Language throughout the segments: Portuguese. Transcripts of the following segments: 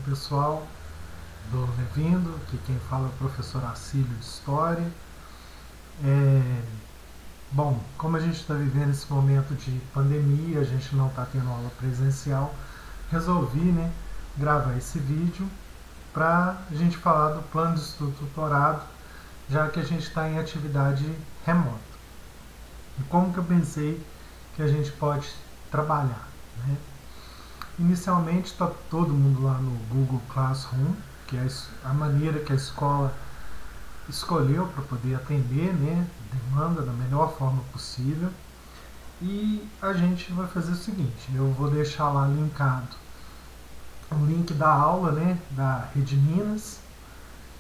pessoal do Levindo, aqui quem fala é o professor Acílio de História. Bom, como a gente está vivendo esse momento de pandemia, a gente não está tendo aula presencial, resolvi gravar esse vídeo para a gente falar do plano de estudo tutorado, já que a gente está em atividade remota. E como que eu pensei que a gente pode trabalhar, né? Inicialmente está todo mundo lá no Google Classroom, que é a maneira que a escola escolheu para poder atender demanda da melhor forma possível. E a gente vai fazer o seguinte, eu vou deixar lá linkado o link da aula da Rede Minas,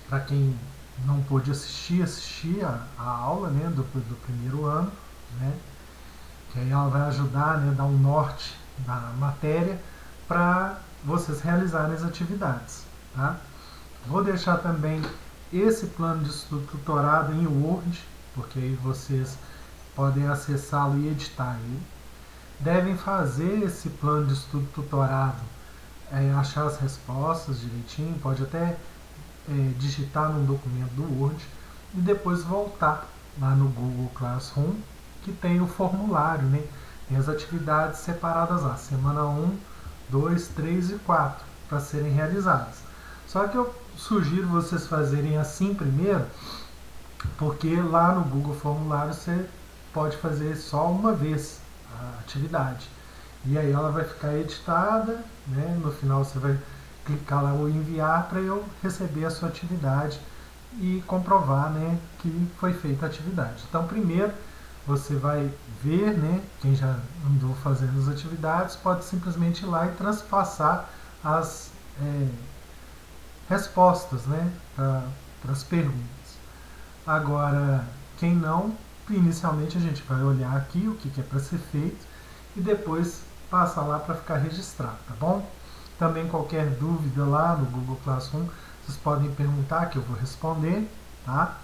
para quem não pôde assistir a aula do primeiro ano, que aí ela vai ajudar, dar um norte da matéria para vocês realizarem as atividades. Tá? Vou deixar também esse plano de estudo tutorado em Word, porque aí vocês podem acessá-lo e editar ele. Devem fazer esse plano de estudo tutorado, achar as respostas direitinho, pode até digitar num documento do Word e depois voltar lá no Google Classroom, que tem o formulário, tem as atividades separadas lá, semana 1, 2, 3 e 4, para serem realizadas. Só que eu sugiro vocês fazerem assim primeiro, porque lá no Google Formulário você pode fazer só uma vez a atividade. E aí ela vai ficar editada, no final você vai clicar lá o enviar para eu receber a sua atividade e comprovar que foi feita a atividade. Então primeiro você vai ver, quem já andou fazendo as atividades pode simplesmente ir lá e transpassar as respostas para as perguntas. Agora, quem não, inicialmente a gente vai olhar aqui o que é para ser feito e depois passa lá para ficar registrado, tá bom? Também qualquer dúvida lá no Google Classroom, vocês podem perguntar que eu vou responder, tá?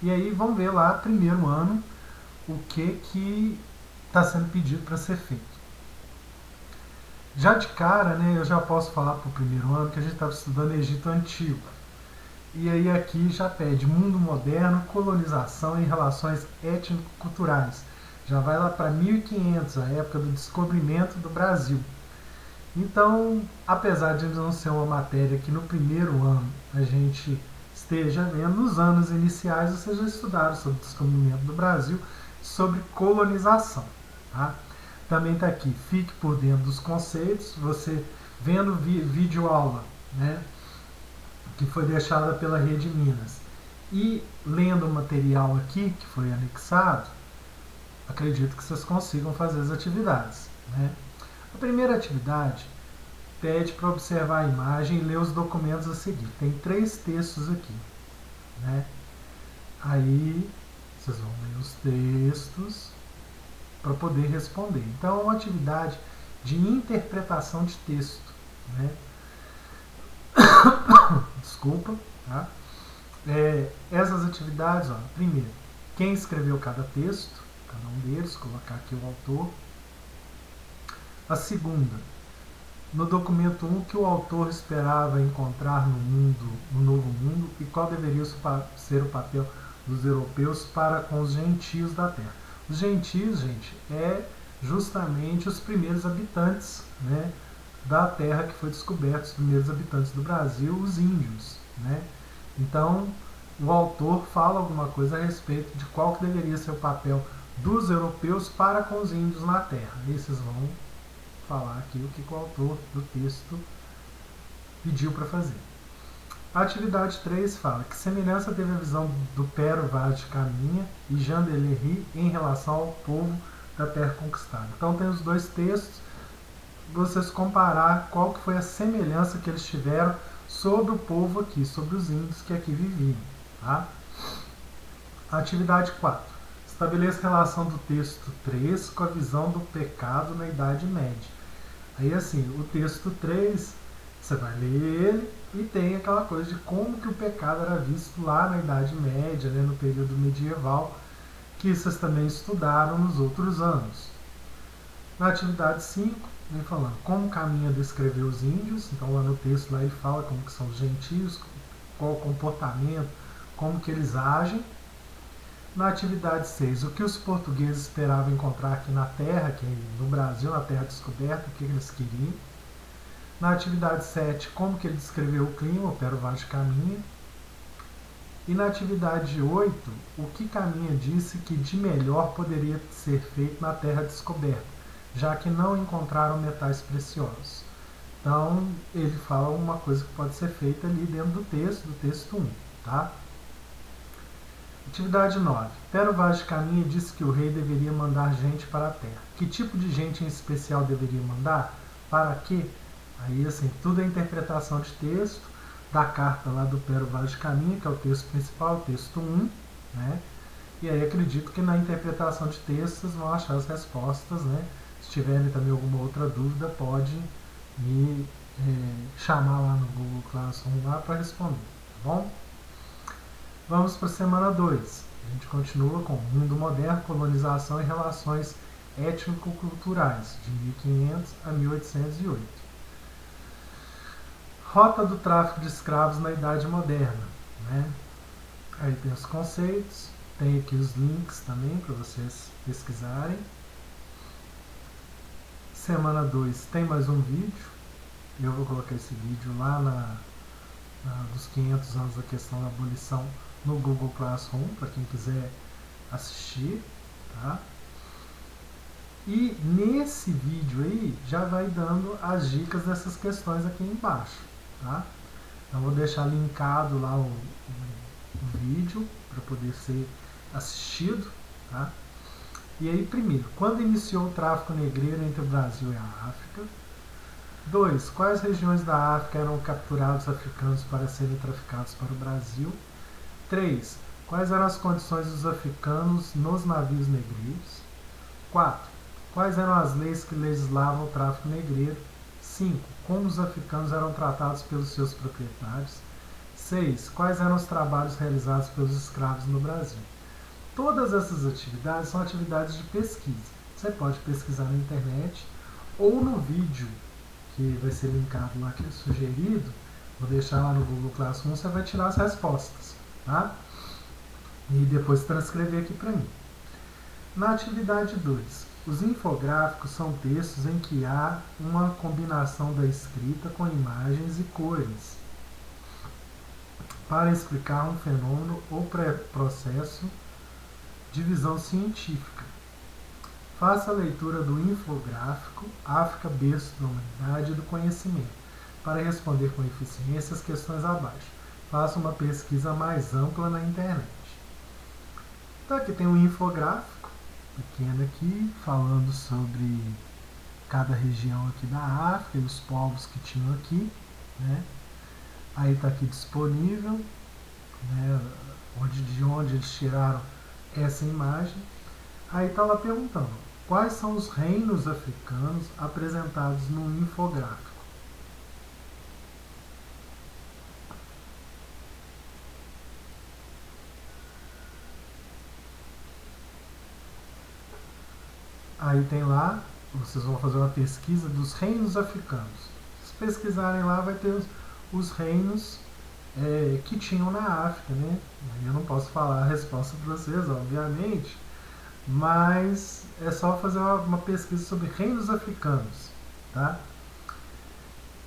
E aí vamos ver lá, primeiro ano, o que está sendo pedido para ser feito. Já de cara, eu já posso falar para o primeiro ano que a gente estava estudando Egito Antigo. E aí aqui já pede mundo moderno, colonização e relações étnico-culturais. Já vai lá para 1500, a época do descobrimento do Brasil. Então, apesar de não ser uma matéria que no primeiro ano a gente esteja vendo, nos anos iniciais vocês já estudaram sobre o descobrimento do Brasil, sobre colonização. Tá? Também está aqui, fique por dentro dos conceitos, você vendo vídeo aula, que foi deixada pela Rede Minas, e lendo o material aqui, que foi anexado, acredito que vocês consigam fazer as atividades. A primeira atividade pede para observar a imagem e ler os documentos a seguir. Tem 3 textos aqui. Aí vocês vão ler os textos para poder responder. Então é uma atividade de interpretação de texto. Desculpa. Tá? Essas atividades, primeiro, quem escreveu cada texto, cada um deles, colocar aqui o autor. A segunda, no documento 1, que o autor esperava encontrar no novo mundo e qual deveria ser o papel dos europeus para com os gentios da terra. Os gentios, gente, é justamente os primeiros habitantes da terra que foi descoberta, os primeiros habitantes do Brasil, os índios. Então, o autor fala alguma coisa a respeito de qual que deveria ser o papel dos europeus para com os índios na terra. E vocês vão falar aqui o que o autor do texto pediu para fazer. A atividade 3 fala que semelhança teve a visão do Pero Vaz de Caminha e Jean de Lery em relação ao povo da terra conquistada. Então tem os 2 textos, vocês comparar qual que foi a semelhança que eles tiveram sobre o povo aqui, sobre os índios que aqui viviam. Tá? A atividade 4. Estabeleça a relação do texto 3 com a visão do pecado na Idade Média. Aí assim, o texto 3, você vai ler ele e tem aquela coisa de como que o pecado era visto lá na Idade Média, no período medieval, que vocês também estudaram nos outros anos. Na atividade 5, vem falando como caminha descrever os índios, então lá no texto lá ele fala como que são os gentios, qual o comportamento, como que eles agem. Na atividade 6, o que os portugueses esperavam encontrar aqui na Terra, que no Brasil, na Terra descoberta, o que eles queriam. Na atividade 7, como que ele descreveu o clima, o Pero Vaz de Caminha. E na atividade 8, o que Caminha disse que de melhor poderia ser feito na Terra descoberta, já que não encontraram metais preciosos. Então, ele fala uma coisa que pode ser feita ali dentro do texto 1, tá? Atividade 9. Pero Vaz de Caminha disse que o rei deveria mandar gente para a terra. Que tipo de gente em especial deveria mandar? Para quê? Aí, assim, tudo é interpretação de texto da carta lá do Pero Vaz de Caminha, que é o texto principal, o texto 1, né? E aí acredito que na interpretação de textos vocês vão achar as respostas, né? Se tiverem também alguma outra dúvida, pode me chamar lá no Google Classroom lá para responder, tá bom? Vamos para a semana 2. A gente continua com Mundo Moderno, Colonização e Relações Étnico-Culturais, de 1500 a 1808. Rota do tráfico de escravos na Idade Moderna, né? Aí tem os conceitos, tem aqui os links também para vocês pesquisarem. Semana 2 tem mais um vídeo. Eu vou colocar esse vídeo lá dos 500 anos da questão da abolição no Google Classroom, para quem quiser assistir, tá? E nesse vídeo aí já vai dando as dicas dessas questões aqui embaixo, tá? Então vou deixar linkado lá o vídeo para poder ser assistido, tá? E aí, primeiro, quando iniciou o tráfico negreiro entre o Brasil e a África? 2. Quais regiões da África eram capturados africanos para serem traficados para o Brasil? 3. Quais eram as condições dos africanos nos navios negreiros? 4. Quais eram as leis que legislavam o tráfico negreiro? 5. Como os africanos eram tratados pelos seus proprietários? 6. Quais eram os trabalhos realizados pelos escravos no Brasil? Todas essas atividades são atividades de pesquisa. Você pode pesquisar na internet ou no vídeo que vai ser linkado lá, que é sugerido. Vou deixar lá no Google Classroom, você vai tirar as respostas, tá? E depois transcrever aqui para mim. Na atividade 2, os infográficos são textos em que há uma combinação da escrita com imagens e cores para explicar um fenômeno ou processo de visão científica. Faça a leitura do infográfico África, berço da humanidade e do conhecimento, para responder com eficiência as questões abaixo. Faça uma pesquisa mais ampla na internet. Então aqui tem um infográfico pequeno aqui, falando sobre cada região aqui da África e os povos que tinham aqui, né? Aí está aqui disponível, né, de onde eles tiraram essa imagem. Aí está lá perguntando quais são os reinos africanos apresentados no infográfico. Aí tem lá, vocês vão fazer uma pesquisa dos reinos africanos. Se pesquisarem lá, vai ter os reinos que tinham na África, né? Eu não posso falar a resposta para vocês, obviamente, mas é só fazer uma pesquisa sobre reinos africanos, tá?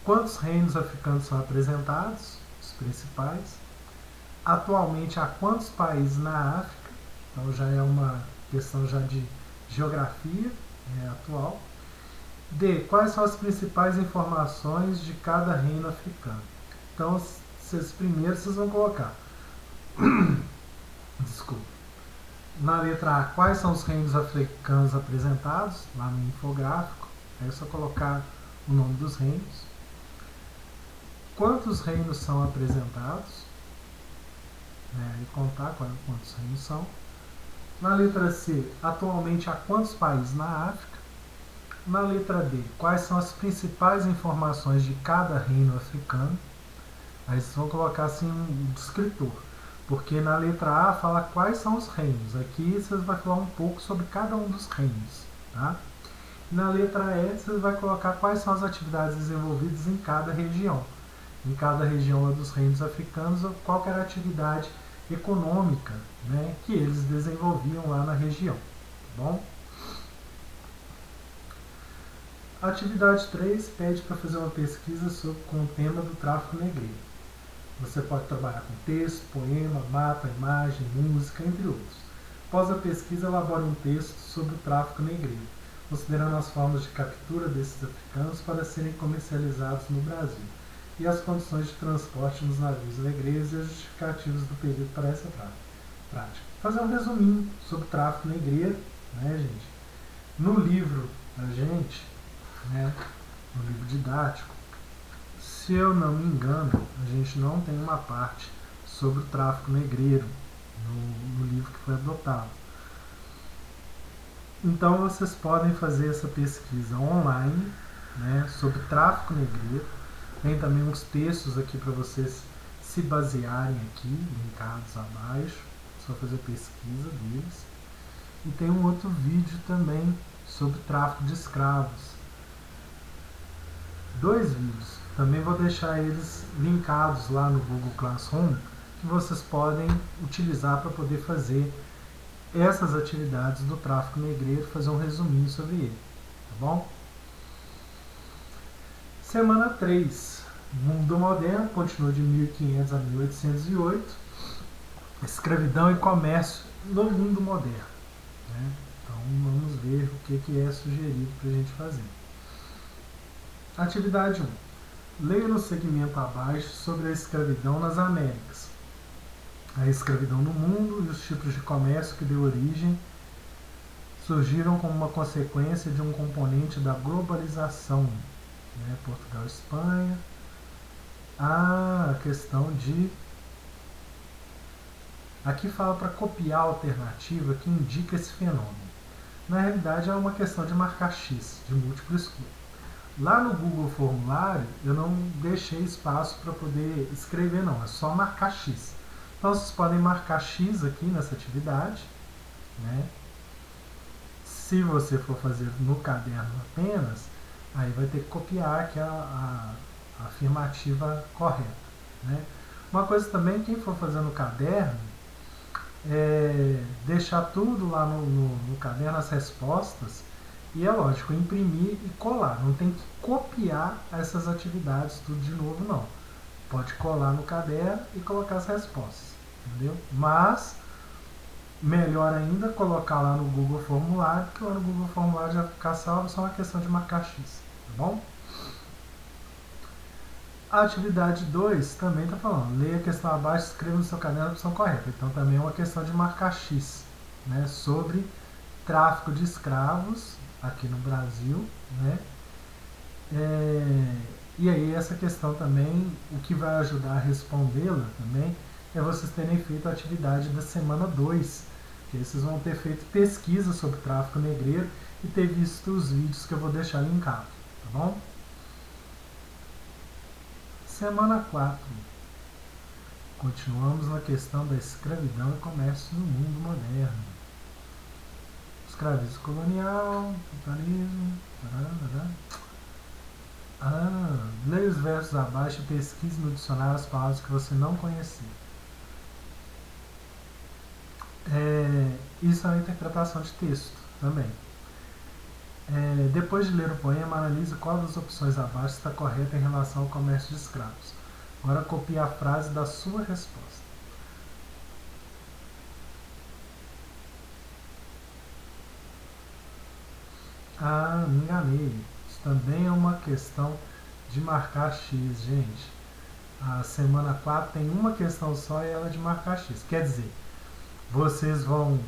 Quantos reinos africanos são apresentados? Os principais. Atualmente, há quantos países na África? Então já é uma questão já de geografia atual. D. Quais são as principais informações de cada reino africano? Então, primeiro vocês vão colocar desculpa. Na letra A, quais são os reinos africanos apresentados lá no infográfico? Aí é só colocar o nome dos reinos. Quantos reinos são apresentados? E contar quantos reinos são. Na letra C, atualmente há quantos países na África? Na letra D, quais são as principais informações de cada reino africano? Aí vocês vão colocar assim um descritor, porque na letra A fala quais são os reinos. Aqui vocês vão falar um pouco sobre cada um dos reinos, tá? Na letra E, você vai colocar quais são as atividades desenvolvidas em cada região. Em cada região lá dos reinos africanos, qual era a atividade econômica, né, que eles desenvolviam lá na região. Tá bom? A atividade 3 pede para fazer uma pesquisa com o tema do tráfico negreiro. Você pode trabalhar com texto, poema, mapa, imagem, música, entre outros. Após a pesquisa, elabore um texto sobre o tráfico negreiro, considerando as formas de captura desses africanos para serem comercializados no Brasil e as condições de transporte nos navios negreiros e as justificativas do período para essa prática. Fazer um resuminho sobre o tráfico negreiro, né, gente? No livro da gente, né, no livro didático, se eu não me engano, a gente não tem uma parte sobre o tráfico negreiro no livro que foi adotado. Então vocês podem fazer essa pesquisa online, né, sobre tráfico negreiro. Tem também uns textos aqui para vocês se basearem aqui, linkados abaixo, só fazer pesquisa deles. E tem um outro vídeo também sobre tráfico de escravos. 2 vídeos. Também vou deixar eles linkados lá no Google Classroom, que vocês podem utilizar para poder fazer essas atividades do tráfico negreiro, fazer um resuminho sobre ele. Tá bom? Semana 3. Mundo moderno, continua de 1500 a 1808. Escravidão e comércio no mundo moderno. Né? Então vamos ver o que é sugerido para a gente fazer. Atividade 1. Leia no segmento abaixo sobre a escravidão nas Américas. A escravidão no mundo e os tipos de comércio que deu origem surgiram como uma consequência de um componente da globalização. Né? Portugal e Espanha. A questão de... Aqui fala para copiar a alternativa que indica esse fenômeno. Na realidade é uma questão de marcar X, de múltipla escolha. Lá no Google Formulário eu não deixei espaço para poder escrever não, é só marcar X. Então vocês podem marcar X aqui nessa atividade, né? Se você for fazer no caderno apenas, aí vai ter que copiar aqui a afirmativa correta, né? Uma coisa também, quem for fazer no caderno, deixar tudo lá no caderno, as respostas, e é lógico, imprimir e colar. Não tem que copiar essas atividades tudo de novo, não. Pode colar no caderno e colocar as respostas, entendeu? Mas, melhor ainda, colocar lá no Google Formulário, porque lá no Google Formulário já fica salvo, só uma questão de marcar X, tá bom? A atividade 2 também está falando, leia a questão abaixo e escreva no seu caderno a opção correta. Então também é uma questão de marcar X, né, sobre tráfico de escravos aqui no Brasil, né? E aí essa questão também, o que vai ajudar a respondê-la também, é vocês terem feito a atividade da semana 2, que aí vocês vão ter feito pesquisa sobre tráfico negreiro e ter visto os vídeos que eu vou deixar linkado, tá bom? Semana 4. Continuamos na questão da escravidão e comércio no mundo moderno. Escravismo colonial, capitalismo. Leia os versos abaixo e pesquise no dicionário as palavras que você não conhecia. Isso é uma interpretação de texto também. Depois de ler o poema, analise qual das opções abaixo está correta em relação ao comércio de escravos. Agora copie a frase da sua resposta. Me enganei. Isso também é uma questão de marcar X, gente. A semana 4 tem uma questão só e ela é de marcar X. Quer dizer, vocês vão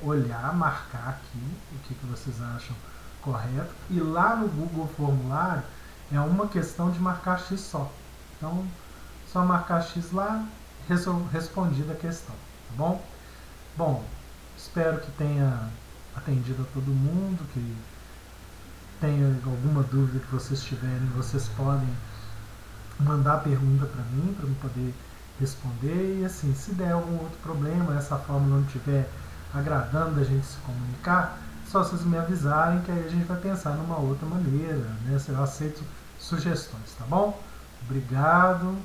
olhar, marcar aqui o que vocês acham correto, e lá no Google Formulário é uma questão de marcar X só. Então, só marcar X lá, respondida a questão, tá bom? Bom, espero que tenha atendido a todo mundo, que tenha alguma dúvida que vocês tiverem, vocês podem mandar pergunta para mim poder responder, e assim, se der algum outro problema, essa forma não estiver agradando a gente se comunicar, Só vocês me avisarem que aí a gente vai pensar numa outra maneira, né? Eu aceito sugestões, tá bom? Obrigado.